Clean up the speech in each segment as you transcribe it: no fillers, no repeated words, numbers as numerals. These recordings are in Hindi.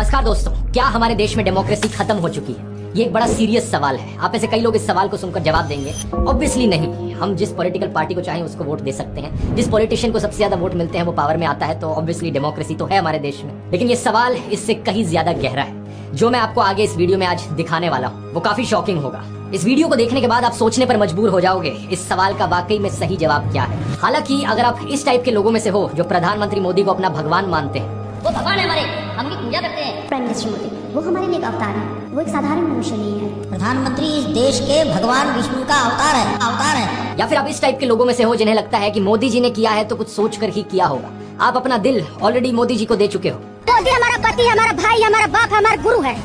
नमस्कार दोस्तों, क्या हमारे देश में डेमोक्रेसी खत्म हो चुकी है? ये एक बड़ा सीरियस सवाल है। आप में से कई लोग इस सवाल को सुनकर जवाब देंगे ऑब्वियसली नहीं। हम जिस पॉलिटिकल पार्टी को चाहें उसको वोट दे सकते हैं, जिस पॉलिटिशियन को सबसे ज्यादा वोट मिलते हैं वो पावर में आता है, तो ऑब्वियसली डेमोक्रेसी तो है हमारे देश में। लेकिन ये सवाल इससे कहीं ज्यादा गहरा है। जो मैं आपको आगे इस वीडियो में आज दिखाने वाला हूँ वो काफी शॉकिंग होगा। इस वीडियो को देखने के बाद आप सोचने पर मजबूर हो जाओगे इस सवाल का वाकई में सही जवाब क्या है। हालांकि अगर आप इस टाइप के लोगों में से हो जो प्रधानमंत्री मोदी को अपना भगवान मानते हैं, वो भगवान है हमारे, हम उनकी पूजा करते हैं। प्राइम मिनिस्टर मोदी वो हमारे लिए एक अवतार है, वो एक साधारण मनुष्य नहीं है। प्रधानमंत्री इस देश के भगवान विष्णु का अवतार है। या फिर आप इस टाइप के लोगों में से हो जिन्हें लगता है कि मोदी जी ने किया है तो कुछ सोच कर ही किया होगा। आप अपना दिल ऑलरेडी मोदी जी को दे चुके हो। मोदी हमारा पति, हमारा भाई, हमारा बाप, हमारा गुरु है।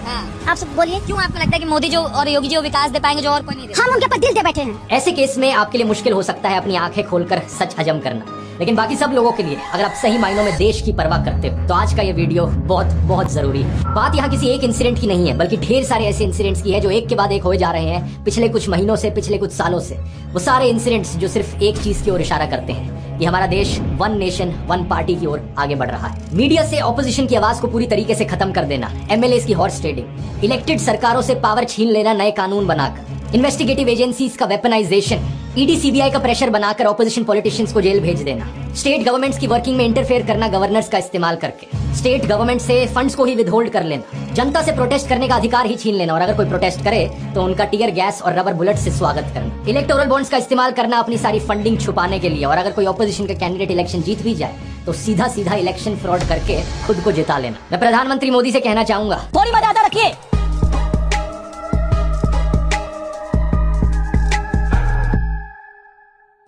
आप सब बोलिए, क्यों आपको लगता है कि मोदी जो और योगी जी वो विकास दे पाएंगे जो और कोई नहीं दे? हम उनके ऊपर दिल दे बैठे हैं। ऐसे केस में आपके लिए मुश्किल हो सकता है अपनी आंखें खोलकर सच हजम करना, लेकिन बाकी सब लोगों के लिए अगर आप सही मायनों में देश की परवाह करते हो तो आज का ये वीडियो बहुत बहुत जरूरी है। बात यहाँ किसी एक इंसिडेंट की नहीं है, बल्कि ढेर सारे ऐसे इंसिडेंट्स की है जो एक के बाद एक होए जा रहे हैं पिछले कुछ महीनों से, पिछले कुछ सालों से। वो सारे इंसिडेंट्स जो सिर्फ एक चीज की ओर इशारा करते हैं कि हमारा देश वन नेशन वन पार्टी की ओर आगे बढ़ रहा है। मीडिया से ऑपोजिशन की आवाज को पूरी तरीके से खत्म कर देना, एमएलएस की हॉर्स ट्रेडिंग, इलेक्टेड सरकारों से पावर छीन लेना नए कानून बनाकर, इन्वेस्टिगेटिव एजेंसीज का वेपनाइजेशन, ईडी सीबीआई का प्रेशर बनाकर ऑपोजिशन पॉलिटिशियंस को जेल भेज देना, स्टेट गवर्नमेंट्स की वर्किंग में इंटरफेयर करना गवर्नर्स का इस्तेमाल करके, स्टेट गवर्नमेंट से फंड्स को ही विदहोल्ड कर लेना, जनता से प्रोटेस्ट करने का अधिकार ही छीन लेना और अगर कोई प्रोटेस्ट करे तो उनका टीयर गैस और रबर बुलेट से स्वागत करना, इलेक्टोरल बॉन्ड्स का इस्तेमाल करना अपनी सारी फंडिंग छुपाने के लिए, और अगर कोई ऑपोजिशन का कैंडिडेट इलेक्शन जीत भी जाए तो सीधा सीधा इलेक्शन फ्रॉड करके खुद को जिता लेना। मैं प्रधानमंत्री मोदी से कहना चाहूंगा, थोड़ी मर्यादा रखिए।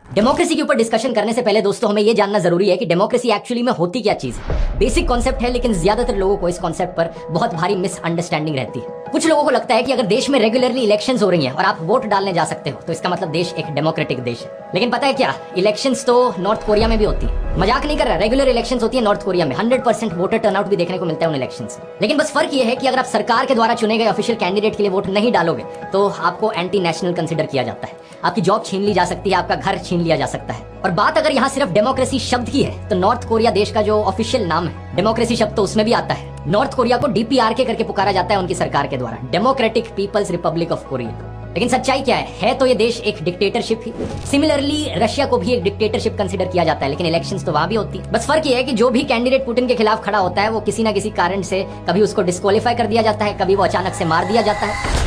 डेमोक्रेसी के ऊपर डिस्कशन करने से पहले दोस्तों हमें यह जानना जरूरी है कि डेमोक्रेसी एक्चुअली में होती क्या चीज है। बेसिक कॉन्सेप्ट है, लेकिन ज्यादातर लोगों को इस कॉन्सेप्ट पर बहुत भारी मिसअंडरस्टैंडिंग रहती है। कुछ लोगों को लगता है कि अगर देश में रेगुलरली इलेक्शंस हो रही हैं और आप वोट डालने जा सकते हो तो इसका मतलब देश एक डेमोक्रेटिक देश है। लेकिन पता है क्या, इलेक्शंस तो नॉर्थ कोरिया में भी होती है। मजाक नहीं कर रहा, रेगुलर इलेक्शंस होती है नॉर्थ कोरिया में। 100% वोटर टर्नआउट भी देखने को मिलता है उन इलेक्शंस में। लेकिन बस फर्क ये है कि अगर आप सरकार के द्वारा चुने गए ऑफिशियल कैंडिडेट के लिए वोट नहीं डालोगे तो आपको एंटी नेशनल कंसिडर किया जाता है, आपकी जॉब छीन ली जा सकती है, आपका घर छीन लिया जा सकता है। और बात अगर यहाँ सिर्फ डेमोक्रेसी शब्द की है तो नॉर्थ कोरिया देश का जो ऑफिशियल नाम है डेमोक्रेसी शब्द तो उसमें भी आता है। नॉर्थ कोरिया को डीपीआरके करके पुकारा जाता है उनकी सरकार के द्वारा, Democratic People's Republic of Korea. लेकिन सच्चाई क्या है तो ये देश एक डिक्टेटरशिप ही। सिमिलरली रशिया को भी एक डिक्टेटरशिप कंसीडर किया जाता है, लेकिन इलेक्शंस तो वहां भी होती है। बस फर्क ये है कि जो भी कैंडिडेट पुतिन के खिलाफ खड़ा होता है वो किसी ना किसी कारण से कभी उसको डिस्क्वालीफाई कर दिया जाता है, कभी वो अचानक से मार दिया जाता है।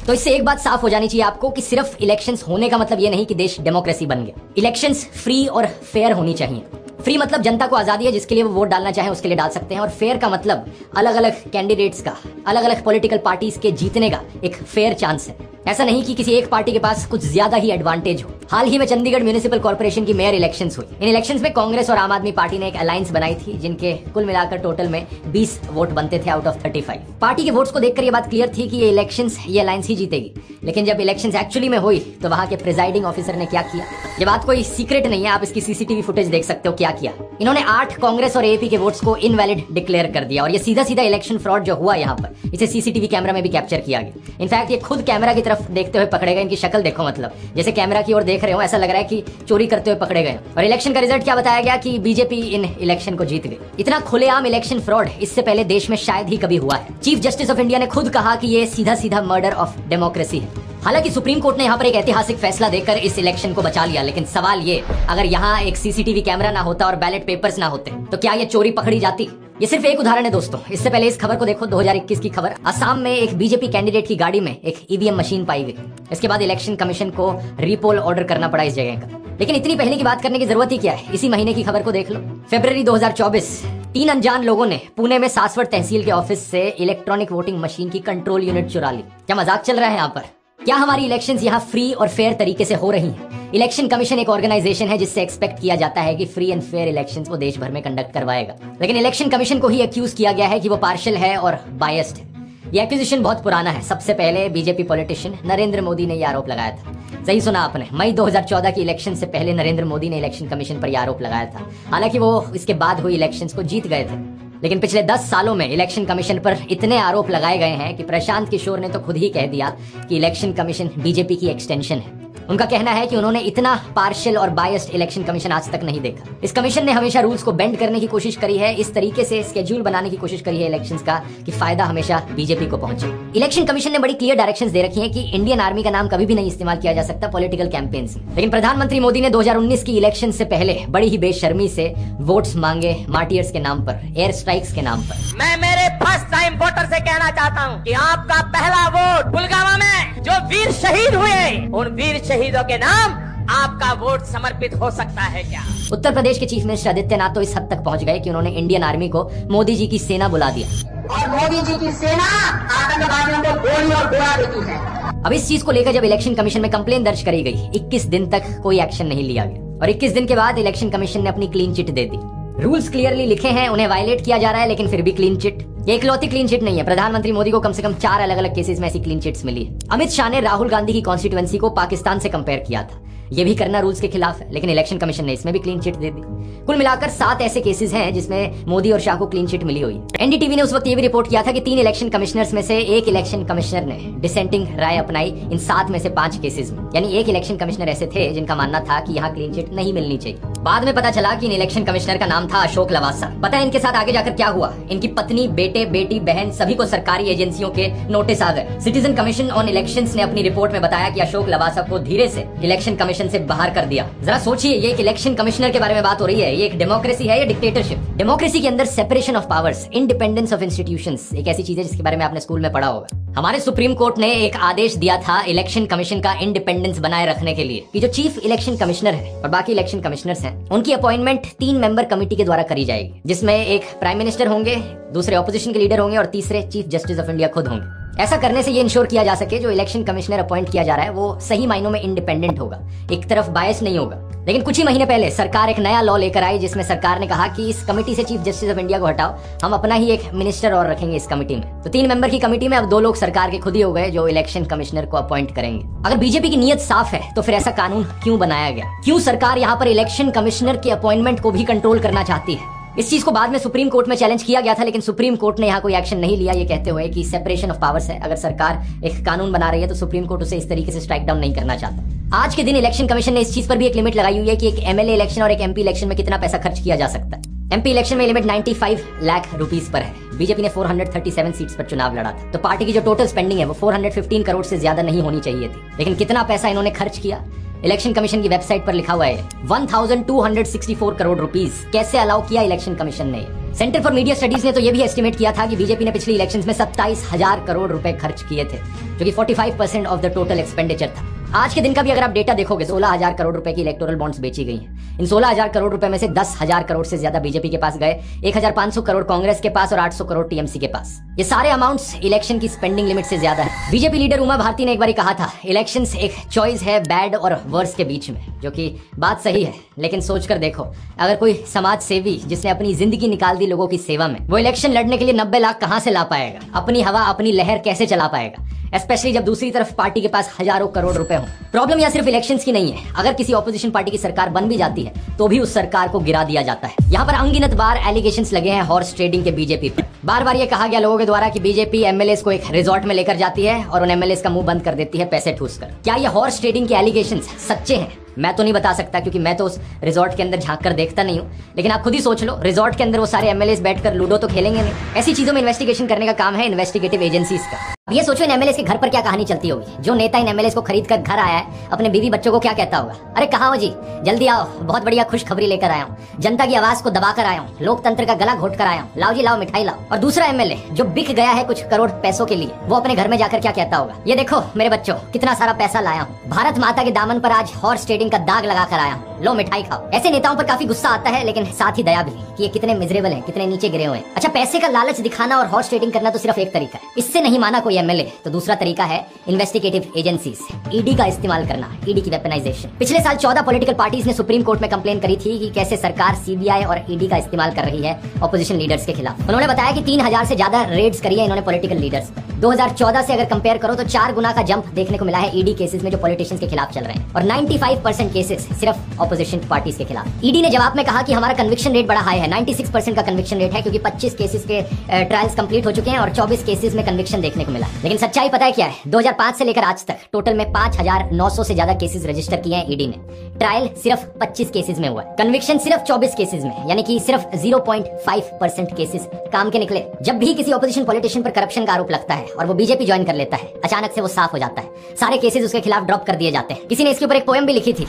तो इससे एक बात साफ हो जानी चाहिए आपको कि सिर्फ इलेक्शंस होने का मतलब ये नहीं कि देश डेमोक्रेसी बन गया। इलेक्शंस फ्री और फेयर होनी चाहिए। फ्री मतलब जनता को आजादी है, जिसके लिए वो वोट डालना चाहे उसके लिए डाल सकते हैं, और फेयर का मतलब अलग अलग कैंडिडेट्स का, अलग अलग पॉलिटिकल पार्टीज के जीतने का एक फेयर चांस है। ऐसा नहीं कि किसी एक पार्टी के पास कुछ ज्यादा ही एडवांटेज हो। हाल ही में चंडीगढ़ म्यूनिसिपल कॉर्पोरेशन की मेयर इलेक्शंस हुई। इन इलेक्शंस में कांग्रेस और आम आदमी पार्टी ने एक अलायंस बनाई थी जिनके कुल मिलाकर टोटल में 20 वोट बनते थे आउट ऑफ 35। पार्टी के वोट्स को देखकर ये बात क्लियर थी कि ये इलेक्शंस ये अलायंस ही जीतेगी। लेकिन जब इलेक्शंस एक्चुअली में हुई तो वहां के प्रिजाइडिंग ऑफिसर ने क्या किया, ये बात कोई सीक्रेट नहीं है, आप इसकी सीसीटीवी फुटेज देख सकते हो क्या किया। इन्होंने 8 कांग्रेस और एपी के वोट्स को इनवैलिड डिक्लेयर कर दिया, और ये सीधा सीधा इलेक्शन फ्रॉड जो हुआ यहाँ पर इसे सीसीटीवी कैमरा में भी कैप्चर किया गया। इनफैक्ट ये खुद कैमरा की तरफ देखते हुए पकड़े गए। इनकी शक्ल देखो, मतलब जैसे कैमरा की ओर देख रहे हो, ऐसा लग रहा है कि चोरी करते हुए पकड़े गए। और इलेक्शन का रिजल्ट क्या बताया गया कि बीजेपी इन इलेक्शन को जीत गई। इतना खुलेआम इलेक्शन फ्रॉड इससे पहले देश में शायद ही कभी हुआ है। चीफ जस्टिस ऑफ इंडिया ने खुद कहा कि ये सीधा सीधा मर्डर ऑफ डेमोक्रेसी है। हालांकि सुप्रीम कोर्ट ने यहाँ पर एक ऐतिहासिक फैसला देकर इस इलेक्शन को बचा लिया, लेकिन सवाल ये, अगर यहाँ एक सीसीटीवी कैमरा ना होता और बैलेट पेपर्स ना होते तो क्या ये चोरी पकड़ी जाती? ये सिर्फ एक उदाहरण है दोस्तों। इससे पहले इस खबर को देखो, 2021 की खबर। असम में एक बीजेपी कैंडिडेट की गाड़ी में एक ईवीएम मशीन पाई गई। इसके बाद इलेक्शन कमीशन को रीपोल ऑर्डर करना पड़ा इस जगह का। लेकिन इतनी पहले की बात करने की जरूरत ही क्या है, इसी महीने की खबर को देख लो। फरवरी 2024, 3 अनजान लोगों ने पुणे में सासवड़ तहसील के ऑफिस से इलेक्ट्रॉनिक वोटिंग मशीन की कंट्रोल यूनिट चुरा ली। क्या मजाक चल रहा है यहाँ पर? क्या हमारी इलेक्शंस यहाँ फ्री और फेयर तरीके से हो रही हैं? इलेक्शन कमीशन एक ऑर्गेनाइजेशन है जिससे एक्सपेक्ट किया जाता है कि फ्री एंड फेयर इलेक्शंस वो देश भर में कंडक्ट करवाएगा, लेकिन इलेक्शन कमीशन को ही एक्यूज किया गया है कि वो पार्शियल है और बायस्ड है। ये एक्यूजेशन बहुत पुराना है। सबसे पहले बीजेपी पॉलिटिशियन नरेंद्र मोदी ने यह आरोप लगाया था। सही सुना आपने, मई 2014 की इलेक्शन से पहले नरेंद्र मोदी ने इलेक्शन कमीशन पर यह आरोप लगाया था। हालांकि वो इसके बाद हुई इलेक्शंस को जीत गए थे, लेकिन पिछले 10 सालों में इलेक्शन कमीशन पर इतने आरोप लगाए गए हैं कि प्रशांत किशोर ने तो खुद ही कह दिया कि इलेक्शन कमीशन बीजेपी की एक्सटेंशन है। उनका कहना है कि उन्होंने इतना पार्शियल और बायस्ड इलेक्शन कमीशन आज तक नहीं देखा। इस कमीशन ने हमेशा रूल्स को बेंड करने की कोशिश करी है, इस तरीके से स्केड्यूल बनाने की कोशिश करी है इलेक्शंस का कि फायदा हमेशा बीजेपी को पहुंचे। इलेक्शन कमीशन ने बड़ी क्लियर डायरेक्शंस दे रखी हैं कि इंडियन आर्मी का नाम कभी भी नहीं इस्तेमाल किया जा सकता पॉलिटिकल कैंपेन्स में। लेकिन प्रधानमंत्री मोदी ने 2019 की इलेक्शन से पहले बड़ी ही बेशर्मी से वोट्स मांगे मार्टियर्स के नाम पर, एयर स्ट्राइक्स के नाम पर। मैं मेरे फर्स्ट टाइम वोटर से कहना चाहता हूँ कि आपका पहला वोट पुलवामा में जो वीर शहीद हुए, उन वीर शहीदों के नाम आपका वोट समर्पित हो सकता है क्या? उत्तर प्रदेश के चीफ मिनिस्टर आदित्यनाथ तो इस हद तक पहुंच गए कि उन्होंने इंडियन आर्मी को मोदी जी की सेना बुला दिया और मोदी जी की सेना आतंकवादियों को गोली और गोला देती है। अब इस चीज को लेकर जब इलेक्शन कमीशन में कंप्लेन दर्ज करी गई, 21 दिन तक कोई एक्शन नहीं लिया गया और 21 दिन के बाद इलेक्शन कमीशन ने अपनी क्लीन चिट दे दी। रूल्स क्लियरली लिखे हैं, उन्हें वायलेट किया जा रहा है, लेकिन फिर भी क्लीन चिट। ये इकलौती क्लीन चिट नहीं है, प्रधानमंत्री मोदी को कम से कम 4 अलग अलग केसेस में ऐसी क्लीन चिट्स मिली है। अमित शाह ने राहुल गांधी की कॉन्स्टिट्यूएंसी को पाकिस्तान से कंपेयर किया था, ये भी करना रूल्स के खिलाफ है, लेकिन इलेक्शन कमीशन ने इसमें भी क्लीन चिट दे दी। कुल मिलाकर 7 ऐसे केसेस हैं जिसमें मोदी और शाह को क्लीन चिट मिली हुई है। एनडीटीवी ने उस वक्त ये भी रिपोर्ट किया था कि 3 इलेक्शन कमिश्नर्स में से एक इलेक्शन कमिश्नर ने डिसेंटिंग राय अपनाई इन 7 में से 5 केसेस में, यानी एक इलेक्शन कमिश्नर ऐसे थे जिनका मानना था कि यहाँ क्लीन चिट नहीं मिलनी चाहिए। बाद में पता चला कि इन इलेक्शन कमिश्नर का नाम था अशोक लवासा। पता है इनके साथ आगे जाकर क्या हुआ? इनकी पत्नी, बेटे, बेटी, बहन सभी को सरकारी एजेंसियों के नोटिस आ गए। सिटीजन कमीशन ऑन इलेक्शंस ने अपनी रिपोर्ट में बताया कि अशोक लवासा को धीरे से इलेक्शन कमीशन से बाहर कर दिया। जरा सोचिए, ये एक इलेक्शन कमिश्नर के बारे में बात हो रही है, ये एक डेमोक्रेसी है या डिक्टेटरशिप? डेमोक्रेसी के अंदर separation of powers, independence of institutions एक ऐसी चीज है जिसके बारे में आपने स्कूल में पढ़ा होगा। हमारे सुप्रीम कोर्ट ने एक आदेश दिया था इलेक्शन कमीशन का इंडिपेंडेंस बनाए रखने के लिए कि जो चीफ इलेक्शन कमिश्नर है और बाकी इलेक्शन कमिश्नर्स हैं, उनकी अपॉइंटमेंट 3 मेंबर कमेटी के द्वारा करी जाएगी, जिसमें एक प्राइम मिनिस्टर होंगे, दूसरे ऑपोजिशन के लीडर होंगे और तीसरे चीफ जस्टिस ऑफ इंडिया खुद होंगे। ऐसा करने से ये इंश्योर किया जा सके जो इलेक्शन कमिश्नर अपॉइंट किया जा रहा है वो सही मायनों में इंडिपेंडेंट होगा, एक तरफ बायस नहीं होगा। लेकिन कुछ ही महीने पहले सरकार एक नया लॉ लेकर आई जिसमें सरकार ने कहा कि इस कमेटी से चीफ जस्टिस ऑफ इंडिया को हटाओ, हम अपना ही एक मिनिस्टर और रखेंगे इस कमेटी में। तो 3 मेंबर की कमेटी में अब 2 लोग सरकार के खुद ही हो गए जो इलेक्शन कमिश्नर को अपॉइंट करेंगे। अगर बीजेपी की नीयत साफ है तो फिर ऐसा कानून क्यों बनाया गया? क्यों सरकार यहाँ पर इलेक्शन कमिश्नर के अपॉइंटमेंट को भी कंट्रोल करना चाहती है? इस चीज को बाद में सुप्रीम कोर्ट में चैलेंज किया गया था, लेकिन सुप्रीम कोर्ट ने यहाँ कोई एक्शन नहीं लिया, ये कहते हुए कि सेपरेशन ऑफ पावर्स है। अगर सरकार एक कानून बना रही है तो सुप्रीम कोर्ट उसे इस तरीके से स्ट्राइक डाउन नहीं करना चाहता। आज के दिन इलेक्शन कमीशन ने इस चीज पर भी एक लिमिट लगाई हुई है कि एक एमएलए इलेक्शन और एक एमपी इलेक्शन में कितना पैसा खर्च किया जा सकता है। एमपी इलेक्शन में लिमिट 95 लाख रुपीस पर है। बीजेपी ने 437 सीट्स पर चुनाव लड़ा था, तो पार्टी की जो टोटल स्पेंडिंग है वो 415 करोड़ से ज्यादा नहीं होनी चाहिए थी। लेकिन कितना पैसा इन्होंने खर्च किया? इलेक्शन कमीशन की वेबसाइट पर लिखा हुआ है 1264 करोड़ रुपीस। कैसे अलाउ किया इलेक्शन कमीशन ने? सेंटर फॉर मीडिया स्टडीज ने तो ये भी एस्टिमेट किया था कि बीजेपी ने पिछली इलेक्शंस में 27,000 करोड़ रुपए खर्च किए थे, जो कि 45% ऑफ द टोटल एक्सपेंडिचर था। आज के दिन का भी अगर आप डेटा देखोगे 16,000 करोड़ रुपए की इलेक्टोरल बॉन्ड्स बेची गई हैं। इन 16,000 करोड़ रुपए में से 10,000 करोड़ से ज्यादा बीजेपी के पास गए, 1,500 करोड़ कांग्रेस के पास और 800 करोड़ टीएमसी के पास। ये सारे अमाउंट्स इलेक्शन की स्पेंडिंग लिमिट से ज्यादा है। बीजेपी लीडर उमा भारती ने एक बार कहा था, इलेक्शंस एक चॉइस है बैड और वर्स के बीच में, जो कि बात सही है। लेकिन सोचकर देखो, अगर कोई समाज सेवी जिसने अपनी जिंदगी निकाल दी लोगों की सेवा में, वो इलेक्शन लड़ने के लिए 90 लाख कहां से ला पाएगा? अपनी हवा, अपनी लहर कैसे चला पाएगा? स्पेशली जब दूसरी तरफ पार्टी के पास हजारों करोड़ रुपए हो। प्रॉब्लम यहाँ सिर्फ इलेक्शंस की नहीं है, अगर किसी ऑपोजिशन पार्टी की सरकार बन भी जाती है तो भी उस सरकार को गिरा दिया जाता है। यहाँ पर अनगिनत बार एलिगेशंस लगे हैं हॉर्स ट्रेडिंग के बीजेपी पर। बार बार ये कहा गया लोगों के द्वारा कि बीजेपी एमएलएस को एक रिजॉर्ट में लेकर जाती है और उन एमएलएस का मुंह बंद कर देती है पैसे ठूसकर। क्या ये हॉर्स ट्रेडिंग के एलिगेशंस सच्चे हैं? मैं तो नहीं बता सकता क्योंकि मैं तो उस रिजॉर्ट के अंदर झांक कर देखता नहीं हूँ, लेकिन आप खुद ही सोच लो, रिजॉर्ट के अंदर वो सारे एमएलएस बैठकर लूडो तो खेलेंगे नहीं। ऐसी चीजों में इन्वेस्टिगेशन करने का काम है इन्वेस्टिगेटिव एजेंसीज का। अब ये सोचो इन एमएलएस के घर पर क्या कहानी चलती होगी। जो नेता इन एमएलएस को खरीद कर घर आया है, अपने बीवी बच्चों को क्या कहता होगा? अरे कहाँ हो जी, जल्दी आओ, बहुत बढ़िया खुशखबरी लेकर आया हूँ, जनता की आवाज को दबाकर आया हूँ, लोकतंत्र का गला घोट कर आया हूँ, लाओ जी लाओ मिठाई लाओ। और दूसरा एमएलए जो बिक गया है कुछ करोड़ पैसों के लिए, वो अपने घर में जाकर क्या कहता होगा? ये देखो मेरे बच्चों, कितना सारा पैसा लाया हूँ, भारत माता के दामन पर आज हॉर्स ट्रेडिंग का दाग लगा कर आया हूँ, लो मिठाई खाओ। ऐसे नेताओं पर काफी गुस्सा आता है, लेकिन साथ ही दया भी कि ये कितने मिजरेबल हैं, कितने नीचे गिरे हुए हैं। अच्छा, पैसे का लालच दिखाना और हॉर्स ट्रेडिंग करना तो सिर्फ एक तरीका है, इससे नहीं माना कोई एमएलए तो दूसरा तरीका है इन्वेस्टिगेटिव एजेंसीज, ईडी का इस्तेमाल करना, ईडी की वेपनाइजेशन। पिछले साल 14 पॉलिटिकल पार्टीज ने सुप्रीम कोर्ट में कंप्लेन करी थी कि कैसे सरकार सीबीआई और ईडी का इस्तेमाल कर रही है ऑपोजिशन लीडर्स के खिलाफ। उन्होंने बताया कि 3,000 से ज्यादा रेड्स करी है इन्होंने पॉलिटिकल लीडर्स पर। 2014 से अगर कंपेयर करो तो 4 गुना का जंप देखने को मिला है ईडी केसेस में जो पॉलिटिशियंस के खिलाफ चल रहे हैं, और 95% 96% केसेस सिर्फ ऑपोजिशन पार्टीज के खिलाफ। ईडी ने जवाब में कहा कि हमारा कन्विक्शन रेट बड़ा हाई है, 96% का कन्विक्शन रेट है, क्योंकि 25 केसेस के ट्रायल्स कंप्लीट हो चुके हैं और 24 केसेस में कन्विक्शन देखने को मिला। लेकिन सच्चाई पता है क्या है? 2005 से लेकर आज तक टोटल में 5900 से ज्यादा केसेस रजिस्टर किए हैं ईडी ने। ट्रायल सिर्फ 25 केसेस में हुआ है, कन्विक्शन सिर्फ 24 केसेस में, यानी कि सिर्फ 0.5% केसेस काम के निकले। जब भी किसी ऑपोजिशन पॉलिटिशियन पर करप्शन का आरोप लगता है और वो बीजेपी ज्वाइन कर लेता है, अचानक से वो साफ हो जाता है, सारे केसेस उसके खिलाफ ड्रॉप कर दिए जाते हैं। किसी ने इसके ऊपर एक पोएम भी लिखी थी।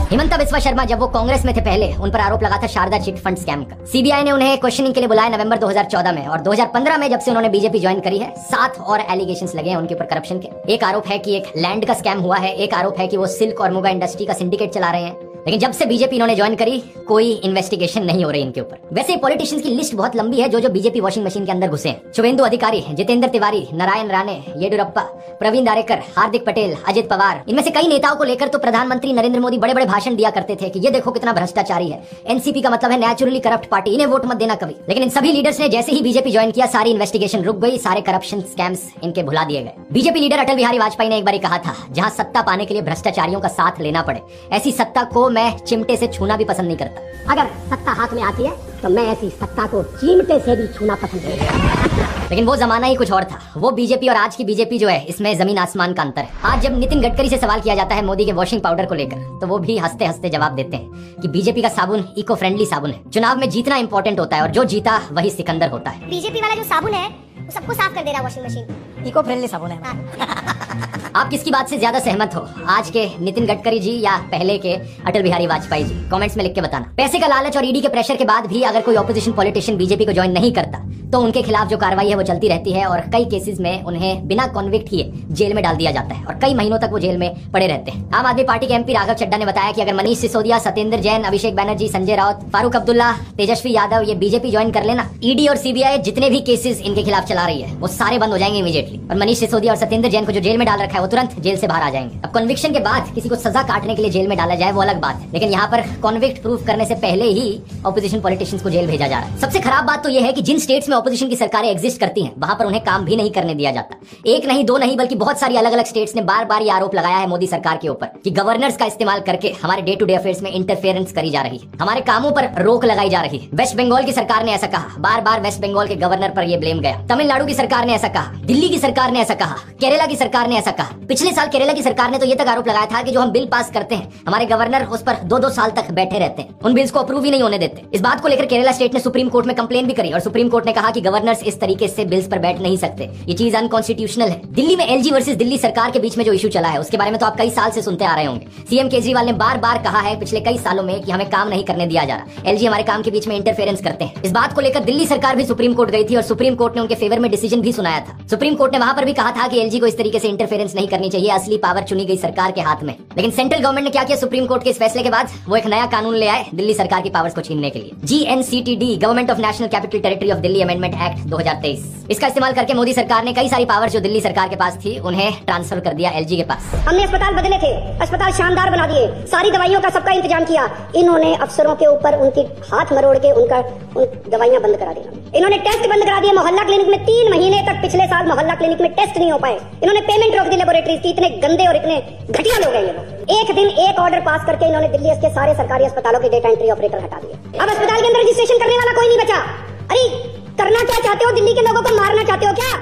हिमंता बिस्वा शर्मा जब वो कांग्रेस में थे पहले, उन पर आरोप लगा था शारदा चिट फंड स्कैम का। सीबीआई ने उन्हें क्वेश्चनिंग के लिए बुलाया नवंबर 2014 में, और 2015 में जब से उन्होंने बीजेपी ज्वाइन करी है, 7 और एलिगेशंस लगे हैं उनके ऊपर करप्शन के। एक आरोप है कि एक लैंड का स्कैम हुआ है, एक आरोप है कि वो सिल्क और मुगा इंडस्ट्री का सिंडिकेट चला रहे हैं। लेकिन जब से बीजेपी इन्होंने ज्वाइन करी, कोई इन्वेस्टिगेशन नहीं हो रही इनके ऊपर। वैसे पॉलिटिशियंस की लिस्ट बहुत लंबी है जो बीजेपी वॉशिंग मशीन के अंदर घुसे हैं। शुभेंदु अधिकारी, जितेंद्र तिवारी, नारायण राणे, येडियुरप्पा, प्रवीण दारेकर, हार्दिक पटेल, अजित पवार, इनमें से कई नेताओं को लेकर तो प्रधानमंत्री नरेंद्र मोदी बड़े बड़े भाषण दिया करते थे कि ये देखो कितना भ्रष्टाचारी है, एनसीपी का मतलब है नेचुरली करप्ट पार्टी, इन्हें वोट मत देना कभी। लेकिन इन सभी लीडर्स ने जैसे ही बीजेपी ज्वाइन किया, सारी इन्वेस्टिगेशन रुक गई, सारे करप्शन स्कैम्स इनके भुला दिए गए। बीजेपी लीडर अटल बिहारी वाजपेयी ने एक बार कहा था, जहां सत्ता पाने के लिए भ्रष्टाचारियों का साथ लेना पड़े, ऐसी सत्ता को मैं चिमटे से छूना भी पसंद नहीं करता। अगर सत्ता हाथ में आती है तो मैं ऐसी सत्ता को चिमटे से भी छूना पसंद नहीं करता। लेकिन वो जमाना ही कुछ और था। वो बीजेपी और आज की बीजेपी जो है, इसमें जमीन आसमान का अंतर है। आज जब नितिन गडकरी से सवाल किया जाता है मोदी के वॉशिंग पाउडर को लेकर, तो वो भी हंसते हंसते जवाब देते हैं कि बीजेपी का साबुन इको फ्रेंडली साबुन है। चुनाव में जीतना इंपॉर्टेंट होता है और जो जीता वही सिकंदर होता है। बीजेपी वाला जो साबुन है वो सबको साफ कर दे रहा है, वॉशिंग मशीन इको फ्रेंडली साबुन है। आप किसकी बात से ज्यादा सहमत हो, आज के नितिन गडकरी जी या पहले के अटल बिहारी वाजपेयी जी? कमेंट्स में लिख के बताना। पैसे का लालच और ईडी के प्रेशर के बाद भी अगर कोई ऑपोजिशन पॉलिटिशियन बीजेपी को ज्वाइन नहीं करता, तो उनके खिलाफ जो कार्रवाई है वो चलती रहती है और कई केसेस में उन्हें बिना कॉन्विक्ट किए जेल में डाल दिया जाता है और कई महीनों तक वो जेल में पड़े रहते हैं। आम आदमी पार्टी के एमपी राघव चड्ढा ने बताया कि अगर मनीष सिसोदिया, सत्येंद्र जैन, अभिषेक बैनर्जी, संजय राउत, फारूक अब्दुल्ला, तेजस्वी यादव ये बीजेपी ज्वाइन कर लेना, ईडी और सीबीआई जितने भी केसेस इनके खिलाफ चला रही है वो सारे बंद हो जाएंगे इमीडिएटली। और मनीष सिसोदिया और सत्येंद्र जैन को जो जेल में डाल रखा है वो तुरंत जेल से बाहर आ जाएंगे। अब कन्विक्शन के बाद किसी को सजा काटने के लिए जेल में डाला जाए वो अलग बात है, लेकिन यहाँ पर कॉन्विक्ट प्रूफ करने से पहले ही ऑपोजिशन पॉलिटिशियंस को जेल भेजा जा रहा है। सबसे खराब बात तो ये है कि जिन स्टेट्स में ऑपोजिशन की सरकारें एग्जिस्ट करती हैं, वहां पर उन्हें काम भी नहीं करने दिया जाता। एक नहीं, दो नहीं, बल्कि बहुत सारी अलग अलग स्टेट्स ने बार बार ये आरोप लगाया है मोदी सरकार के ऊपर कि गवर्नर्स का इस्तेमाल करके हमारे डे टू डे अफेयर्स में इंटरफेरेंस करी जा रही है, हमारे कामों पर रोक लगाई जा रही है। वेस्ट बंगाल की सरकार ने ऐसा कहा, बार बार वेस्ट बंगाल के गवर्नर पर यह ब्लेम गया। तमिलनाडु की सरकार ने ऐसा कहा, दिल्ली की सरकार ने ऐसा कहा, केरला की सरकार ने ऐसा कहा। पिछले साल केरला की सरकार ने तो यह तक आरोप लगाया था कि जो हम बिल पास करते हैं, हमारे गवर्नर उस पर 2-2 साल तक बैठे रहते हैं, उन बिल्स को अप्रूव ही नहीं होने देते। इस बात को लेकर केरला स्टेट ने सुप्रीम कोर्ट में कंप्लेन भी करी और सुप्रीम कोर्ट ने कहा कि गवर्नर्स इस तरीके से बिल्स पर बैठ नहीं सकते, ये चीज अनकॉन्स्टिट्यूशनल है। दिल्ली में एलजी वर्सेस दिल्ली सरकार के बीच में जो इशू चला है, उसके बारे में तो आप कई साल से सुनते आ रहे होंगे। सीएम केजरीवाल ने बार बार कहा है पिछले कई सालों में कि हमें काम नहीं करने दिया जा रहा, एलजी हमारे काम के बीच में इंटरफेरेंस करते हैं। इस बात को लेकर दिल्ली सरकार भी सुप्रीम कोर्ट गई थी और सुप्रीम कोर्ट ने उनके फेवर में डिसीजन भी सुनाया था। सुप्रीम कोर्ट ने वहां पर भी कहा था कि एलजी को इस तरीके से इंटरफेरेंस नहीं करनी चाहिए, असली पावर चुनी गई सरकार के हाथ में। लेकिन सेंट्रल गवर्नमेंट ने क्या किया, सुप्रीम कोर्ट के इस फैसले के बाद वो एक नया कानून ले आए दिल्ली सरकार की पावर्स को छीनने के लिए, GNCTD, government of national capital territory of Delhi amendment act 2023। इसका इस्तेमाल करके मोदी सरकार ने कई सारी पावर्स जो दिल्ली सरकार के पास थी उन्हें ट्रांसफर कर दिया एलजी के पास। हमने अस्पताल बदले थे, अस्पताल शानदार बना दिए, सारी दवाइयों का सबका इंतजाम किया। इन्होंने अफसरों के ऊपर उनकी हाथ मरोड़ के उन दवाइयां बंद करा दी। इन्होंने टेस्ट बंद करा दिए। मोहल्ला क्लिनिक में 3 महीने तक पिछले साल मोहल्ला क्लिनिक में टेस्ट नहीं हो पाए। इन्होंने पेमेंट रोक दी लेबोरेटरीज की। इतने गंदे और इतने घटिया लोग हैं ये लोग। एक दिन एक ऑर्डर पास करके इन्होंने दिल्ली के सारे सरकारी अस्पतालों के डेटा एंट्री ऑपरेटर हटा दिए। अब अस्पताल के अंदर रजिस्ट्रेशन करने वाला कोई नहीं बचा। अरे करना क्या चाहते हो, दिल्ली के लोगों को मारना चाहते हो क्या?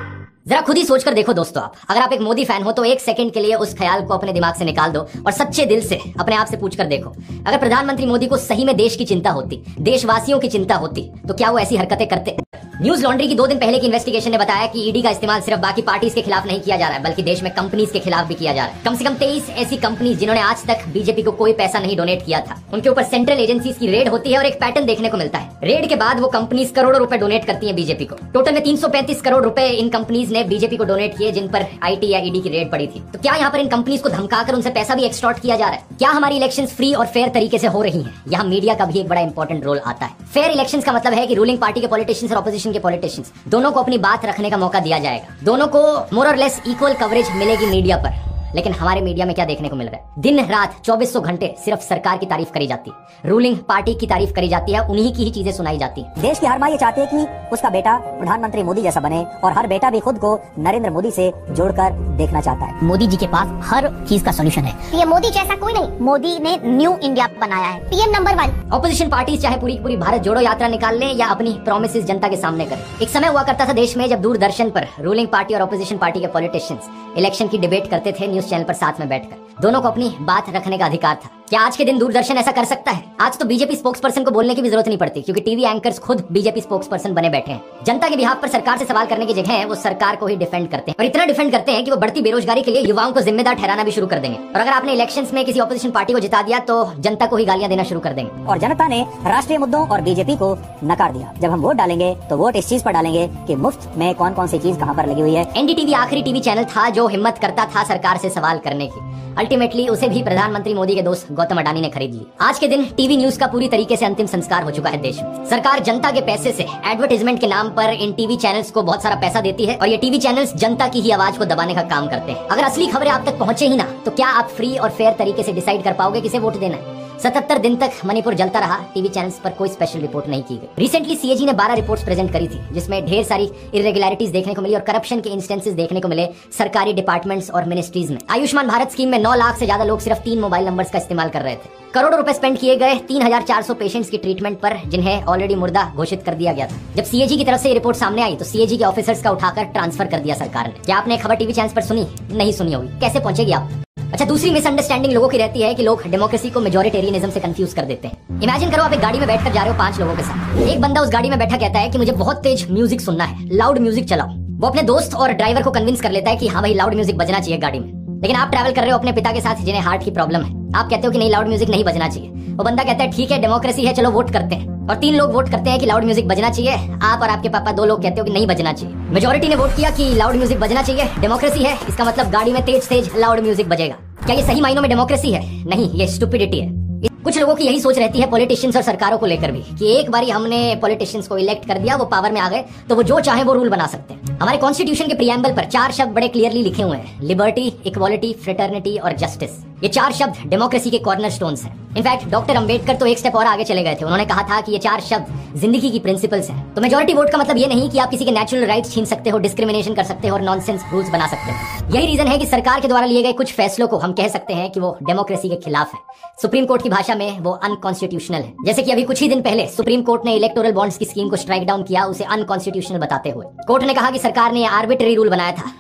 जरा खुद ही सोचकर देखो दोस्तों, आप अगर आप एक मोदी फैन हो तो एक सेकंड के लिए उस ख्याल को अपने दिमाग से निकाल दो और सच्चे दिल से अपने आप से पूछकर देखो, अगर प्रधानमंत्री मोदी को सही में देश की चिंता होती, देशवासियों की चिंता होती, तो क्या वो ऐसी हरकतें करते? न्यूज लॉन्ड्री की 2 दिन पहले की इन्वेस्टिगेशन ने बताया कि ईडी का इस्तेमाल सिर्फ बाकी पार्टीज के खिलाफ नहीं किया जा रहा है, बल्कि देश में कंपनीज के खिलाफ भी किया जा रहा है। कम से कम 23 ऐसी कंपनीज जिन्होंने आज तक बीजेपी को कोई पैसा नहीं डोनेट किया था, उनके ऊपर सेंट्रल एजेंसीज की रेड होती है और एक पैटर्न देखने को मिलता है। रेड के बाद वो कंपनीज करोड़ों रुपए डोनेट करती है बीजेपी को। टोटल में 335 करोड़ रुपए इन कंपनीज ने बीजेपी को डोनेट किए जिन पर आईटी या ईडी की रेड पड़ी थी। तो क्या यहाँ पर इन कंपनीज को धमकाकर उनसे पैसा भी एक्सटॉर्ट किया जा रहा है? क्या हमारी इलेक्शंस फ्री और फेयर तरीके से हो रही हैं? यहाँ मीडिया का भी एक बड़ा इंपॉर्टेंट रोल आता है। फेयर इलेक्शंस का मतलब है कि रूलिंग पार्टी के पॉलिटिशियंस और ऑपोजिशन के पॉलिटिशियंस दोनों को अपनी बात रखने का मौका दिया जाएगा, दोनों को मोर और लेस इक्वल कवरेज मिलेगी मीडिया पर। लेकिन हमारे मीडिया में क्या देखने को मिल रहा है, दिन रात 2400 घंटे सिर्फ सरकार की तारीफ करी जाती है, रूलिंग पार्टी की तारीफ करी जाती है, उन्हीं की ही चीजें सुनाई जाती है। देश की हर माँ ये चाहती है कि उसका बेटा प्रधानमंत्री मोदी जैसा बने और हर बेटा भी खुद को नरेंद्र मोदी से जोड़कर देखना चाहता है। मोदी जी के पास हर चीज का सोल्यूशन है। पीएम मोदी जैसा कोई नहीं, मोदी ने न्यू इंडिया बनाया है, पीएम नंबर 1। ऑपोजिशन पार्टी चाहे पूरी भारत जोड़ो यात्रा निकाल लें या अपनी प्रोमिसेस जनता के सामने करें। एक समय हुआ करता था देश में जब दूरदर्शन पर रूलिंग पार्टी और ऑपोजिशन पार्टी के पॉलिटिशियंस इलेक्शन की डिबेट करते थे न्यूज चैनल पर साथ में बैठकर। दोनों को अपनी बात रखने का अधिकार था। क्या आज के दिन दूरदर्शन ऐसा कर सकता है? आज तो बीजेपी स्पोक्सपर्सन को बोलने की भी जरूरत नहीं पड़ती, क्योंकि टीवी एंकर्स खुद बीजेपी स्पोक्सपर्सन बने बैठे हैं। जनता के बिहाफ पर सरकार से सवाल करने की जगह वो सरकार को ही डिफेंड करते हैं, और इतना डिफेंड करते हैं कि वो बढ़ती बेरोजगारी के लिए युवाओं को जिम्मेदार ठहराना भी शुरू कर देंगे। और अगर आपने इलेक्शंस में किसी ऑपोजिशन पार्टी को जिता दिया तो जनता को ही गालियां देना शुरू कर देंगे। और जनता ने राष्ट्रीय मुद्दों और बीजेपी को नकार दिया। जब हम वोट डालेंगे तो वोट इस चीज पर डालेंगे कि मुफ्त में कौन कौन सी चीज कहां पर लगी हुई है। एनडीटीवी आखिरी टीवी चैनल था जो हिम्मत करता था सरकार से सवाल करने की। अल्टीमेटली उसे भी प्रधानमंत्री मोदी के दोस्त गौतम अडानी ने खरीद ली। आज के दिन टीवी न्यूज का पूरी तरीके से अंतिम संस्कार हो चुका है देश में। सरकार जनता के पैसे से एडवर्टाइजमेंट के नाम पर इन टीवी चैनल्स को बहुत सारा पैसा देती है, और ये टीवी चैनल्स जनता की ही आवाज को दबाने का काम करते हैं। अगर असली खबरें आप तक पहुंचे ही ना, तो क्या आप फ्री और फेयर तरीके से डिसाइड कर पाओगे किसे वोट देना है? 77 दिन तक मणिपुर जलता रहा, टीवी चैनल्स पर कोई स्पेशल रिपोर्ट नहीं की गई। रिसेंटली सीएजी ने 12 रिपोर्ट्स प्रेजेंट करी थी, जिसमें ढेर सारी इरेगुलरिटीज देखने को मिली और करप्शन के इंस्टेंसेस देखने को मिले सरकारी डिपार्टमेंट्स और मिनिस्ट्रीज में। आयुष्मान भारत स्कीम में 9 लाख से ज्यादा लोग सिर्फ 3 मोबाइल नंबर्स का इस्तेमाल कर रहे थे। करोड़ों रुपए स्पेंड किए गए 3400 पेशेंट्स की ट्रीटमेंट पर, जिन्हें ऑलरेडी मुर्दा घोषित कर दिया गया था। जब सीएजी की तरफ से ये रिपोर्ट सामने आई तो सीएजी के ऑफिसर्स का उठाकर ट्रांसफर कर दिया सरकार ने। क्या आपने खबर टीवी चैनल्स पर सुनी? नहीं सुनी होगी, कैसे पहुंचेगी आप? अच्छा, दूसरी मिसअंडरस्टैंडिंग लोगों की रहती है कि लोग डेमोक्रेसी को मेजॉरिटेरियनिज्म से कंफ्यूज कर देते हैं। इमेजिन करो आप एक गाड़ी में बैठकर जा रहे हो 5 लोगों के साथ। एक बंदा उस गाड़ी में बैठा कहता है कि मुझे बहुत तेज म्यूजिक सुनना है, लाउड म्यूजिक चलाओ। वो अपने दोस्त और ड्राइवर को कन्विंस कर लेता है कि हाँ भाई लाउड म्यूजिक बजना चाहिए गाड़ी में। लेकिन आप ट्रैवल कर रहे हो अपने पिता के साथ जिन्हें हार्ट की प्रॉब्लम है। आप कहते हो कि नहीं लाउड म्यूजिक नहीं बजना चाहिए। वो बंदा कहता है ठीक है डेमोक्रेसी है, चलो वोट करते हैं। और 3 लोग वोट करते हैं कि लाउड म्यूजिक बजना चाहिए। आप और आपके पापा 2 लोग कहते हो कि नहीं बजना चाहिए। मेजॉरिटी ने वोट किया कि लाउड म्यूजिक बजना चाहिए, डेमोक्रेसी है, इसका मतलब गाड़ी में तेज लाउड म्यूजिक बजेगा। क्या ये सही मायनों में डेमोक्रेसी है? नहीं, ये स्टुपिडिटी है। कुछ लोगों की यही सोच रहती है पॉलिटिशियंस और सरकारों को लेकर भी, कि एक बारी हमने पॉलिटिशियंस को इलेक्ट कर दिया, वो पावर में आ गए तो वो जो चाहे वो रूल बना सकते हैं। हमारे कॉन्स्टिट्यूशन के प्रीएम्बल पर 4 शब्द बड़े क्लियरली लिखे हुए हैं, लिबर्टी, इक्वालिटी, फ्रेटर्निटी और जस्टिस। ये 4 शब्द डेमोक्रेसी के कॉर्नरस्टोन्स हैं। इनफैक्ट डॉक्टर अंबेडकर तो एक स्टेप और आगे चले गए थे। उन्होंने कहा था कि ये 4 शब्द जिंदगी की प्रिंसिपल्स हैं। तो मेजॉरिटी वोट का मतलब ये नहीं कि आप किसी के नेचुरल राइट्स छीन सकते हो, डिस्क्रिमिनेशन कर सकते हो और नॉनसेंस रूल्स बना सकते हो। यही रीजन है कि सरकार के द्वारा लिए गए कुछ फैसलों को हम कह सकते हैं कि वो डेमोक्रेसी के खिलाफ है। सुप्रीम कोर्ट की भाषा में वो अनकॉन्स्टिट्यूशनल है। जैसे कि अभी कुछ ही दिन पहले सुप्रीम कोर्ट ने इलेक्टोरल बॉन्ड्स की स्कीम को स्ट्राइक डाउन किया, उसे अनकॉन्स्टिट्यूशनल बताते हुए। कोर्ट ने कहा कि सरकार ने आर्बिट्रेरी रूल बनाया था।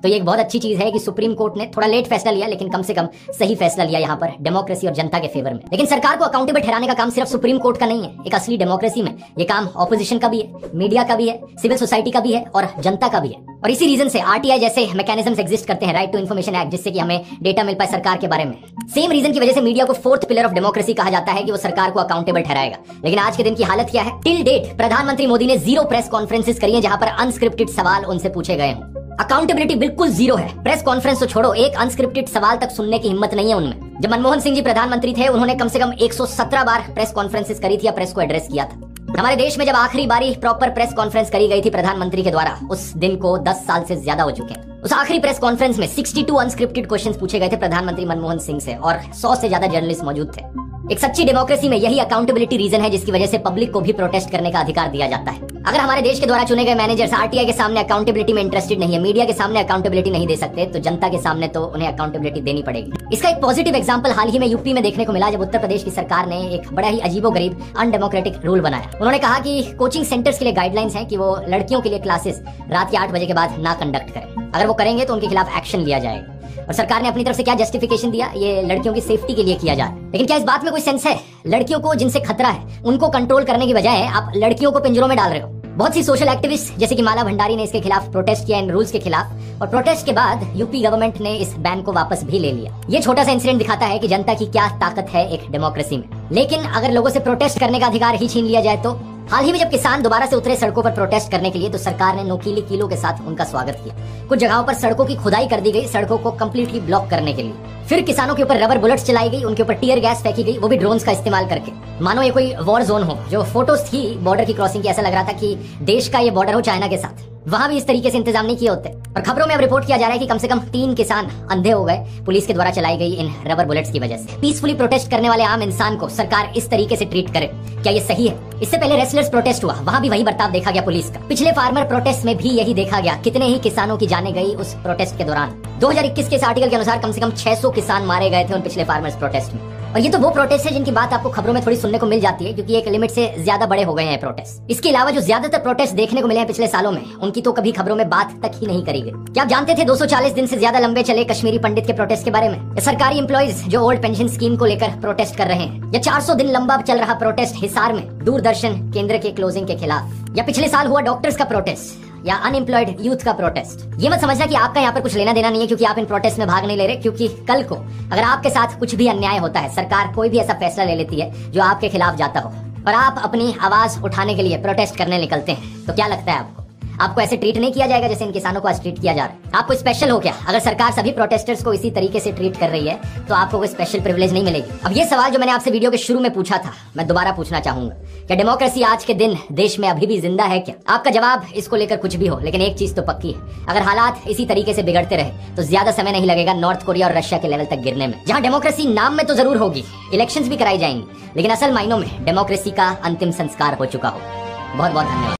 तो ये एक बहुत अच्छी चीज है कि सुप्रीम कोर्ट ने थोड़ा लेट फैसला लिया, लेकिन कम से कम सही फैसला लिया यहाँ पर डेमोक्रेसी और जनता के फेवर में। लेकिन सरकार को अकाउंटेबल ठहराने का काम सिर्फ सुप्रीम कोर्ट का नहीं है। एक असली डेमोक्रेसी में ये काम ऑपोजिशन का भी है, मीडिया का भी है, सिविल सोसाइटी का भी है और जनता का भी है। और इसी रीजन से आरटीआई जैसे मैकेनिज्म्स एग्जिस्ट करते हैं, राइट टू इन्फॉर्मेशन एक्ट, जिससे कि हमें डेटा मिल पाए सरकार के बारे में। सेम रीजन की वजह से मीडिया को 4th पिलर ऑफ डेमोक्रेसी कहा जाता है कि वो सरकार को अकाउंटेबल ठहराएगा। लेकिन आज के दिन की हालत क्या है? टिल डेट प्रधानमंत्री मोदी ने 0 प्रेस कॉन्फ्रेंसेस करी है जहां पर अनस्क्रिप्टेड सवाल उनसे पूछे गए हैं। अकाउंटेबिलिटी बिल्कुल 0 है। प्रेस कॉन्फ्रेंस तो छोड़ो, एक अनस्क्रिप्टेड सवाल तक सुनने की हिम्मत नहीं है उनमें। जब मनमोहन सिंह जी प्रधानमंत्री थे, उन्होंने कम से कम 117 बार प्रेस कॉन्फ्रेंसेस करी थी या प्रेस को एड्रेस किया था। हमारे देश में जब आखिरी बारी प्रॉपर प्रेस कॉन्फ्रेंस करी गई थी प्रधानमंत्री के द्वारा, उस दिन को 10 साल से ज्यादा हो चुके हैं। उस आखिरी प्रेस कॉन्फ्रेंस में 62 अनस्क्रिप्टेड क्वेश्चंस पूछे गए थे प्रधानमंत्री मनमोहन सिंह से, और 100 से ज्यादा जर्नलिस्ट मौजूद थे। एक सच्ची डेमोक्रेसी में यही अकाउंटेबिलिटी रीजन है जिसकी वजह से पब्लिक को भी प्रोटेस्ट करने का अधिकार दिया जाता है। अगर हमारे देश के द्वारा चुने गए मैनेजर्स आरटीआई के सामने अकाउंटेबिलिटी में इंटरेस्टेड नहीं है, मीडिया के सामने अकाउंटेबिलिटी नहीं दे सकते, तो जनता के सामने तो उन्हें अकाउंटेबिलिटी देनी पड़ेगी। इसका एक पॉजिटिव एग्जांपल हाल ही में यूपी में देखने को मिला, जब उत्तर प्रदेश की सरकार ने एक बड़ा ही अजीबोगरीब अनडेमोक्रेटिक रूल बनाया। उन्होंने कहा कि कोचिंग सेंटर्स के लिए गाइडलाइंस हैं कि वो लड़कियों के लिए क्लासेस रात के 8 बजे के बाद ना कंडक्ट करें। अगर वो करेंगे तो उनके खिलाफ एक्शन लिया जाएगा। और सरकार ने अपनी तरफ से क्या जस्टिफिकेशन दिया? ये लड़कियों की सेफ्टी के लिए किया जाए। लेकिन क्या इस बात में कोई सेंस है? लड़कियों को जिनसे खतरा है उनको कंट्रोल करने की बजाय आप लड़कियों को पिंजरों में डाल रहे हो। बहुत सी सोशल एक्टिविस्ट जैसे कि माला भंडारी ने इसके खिलाफ प्रोटेस्ट किया, इन रूल्स के खिलाफ, और प्रोटेस्ट के बाद यूपी गवर्नमेंट ने इस बैन को वापस भी ले लिया। ये छोटा सा इंसिडेंट दिखाता है कि जनता की क्या ताकत है एक डेमोक्रेसी में। लेकिन अगर लोगों से प्रोटेस्ट करने का अधिकार ही छीन लिया जाए तो? हाल ही में जब किसान दोबारा से उतरे सड़कों पर प्रोटेस्ट करने के लिए, तो सरकार ने नोकीली कीलों के साथ उनका स्वागत किया। कुछ जगहों पर सड़कों की खुदाई कर दी गई, सड़कों को कंप्लीटली ब्लॉक करने के लिए। फिर किसानों के ऊपर रबर बुलेट्स चलाई गई, उनके ऊपर टीयर गैस फेंकी गई, वो भी ड्रोन्स का इस्तेमाल करके, मानो ये कोई वॉर जोन हो। जो फोटोज थी बॉर्डर की क्रॉसिंग की, ऐसा लग रहा था कि देश का ये बॉर्डर हो चाइना के साथ। वहाँ भी इस तरीके से इंतजाम नहीं किए होते। और खबरों में अब रिपोर्ट किया जा रहा है कि कम से कम 3 किसान अंधे हो गए पुलिस के द्वारा चलाई गई इन रबर बुलेट्स की वजह से। पीसफुली प्रोटेस्ट करने वाले आम इंसान को सरकार इस तरीके से ट्रीट करे, क्या ये सही है? इससे पहले रेसलर्स प्रोटेस्ट हुआ, वहाँ भी वही बर्ताव देखा गया पुलिस का। पिछले फार्मर प्रोटेस्ट में भी यही देखा गया, कितने ही किसानों की जाने गई उस प्रोटेस्ट के दौरान। 2021 के इस आर्टिकल के अनुसार कम से कम 600 किसान मारे गए थे उन पिछले फार्मर्स प्रोटेस्ट में। और ये तो वो प्रोटेस्ट है जिनकी बात आपको खबरों में थोड़ी सुनने को मिल जाती है, क्योंकि एक लिमिट से ज्यादा बड़े हो गए हैं प्रोटेस्ट। इसके अलावा जो ज्यादातर प्रोटेस्ट देखने को मिले हैं पिछले सालों में, उनकी तो कभी खबरों में बात तक ही नहीं करी गई। क्या आप जानते थे 240 दिन से ज्यादा लंबे चले कश्मीरी पंडित के प्रोटेस्ट के बारे में? या सरकारी एम्प्लॉइज जो ओल्ड पेंशन स्कीम को लेकर प्रोटेस्ट कर रहे हैं? या 400 दिन लंबा चल रहा प्रोटेस्ट हिसार में दूरदर्शन केंद्र के क्लोजिंग के खिलाफ? या पिछले साल हुआ डॉक्टर्स का प्रोटेस्ट या अनएम्प्लॉयड यूथ का प्रोटेस्ट? ये मत समझना कि आपका यहाँ पर कुछ लेना देना नहीं है क्योंकि आप इन प्रोटेस्ट में भाग नहीं ले रहे, क्योंकि कल को अगर आपके साथ कुछ भी अन्याय होता है, सरकार कोई भी ऐसा फैसला ले लेती है जो आपके खिलाफ जाता हो, और आप अपनी आवाज उठाने के लिए प्रोटेस्ट करने निकलते हैं, तो क्या लगता है आपको ऐसे ट्रीट नहीं किया जाएगा जैसे इन किसानों को आज ट्रीट किया जा रहा है? आपको स्पेशल हो क्या? अगर सरकार सभी प्रोटेस्टर्स को इसी तरीके से ट्रीट कर रही है तो आपको कोई स्पेशल प्रिविलेज नहीं मिलेगी। अब ये सवाल जो मैंने आपसे वीडियो के शुरू में पूछा था, मैं दोबारा पूछना चाहूंगा, क्या डेमोक्रेसी आज के दिन देश में अभी भी जिंदा है क्या? आपका जवाब इसको लेकर कुछ भी हो, लेकिन एक चीज तो पक्की है, अगर हालात इसी तरीके से बिगड़ते रहे तो ज्यादा समय नहीं लगेगा नॉर्थ कोरिया और रशिया के लेवल तक गिरने में, जहां डेमोक्रेसी नाम में तो जरूर होगी, इलेक्शंस भी कराई जाएंगी, लेकिन असल मायनों में डेमोक्रेसी का अंतिम संस्कार हो चुका हो। बहुत बहुत धन्यवाद।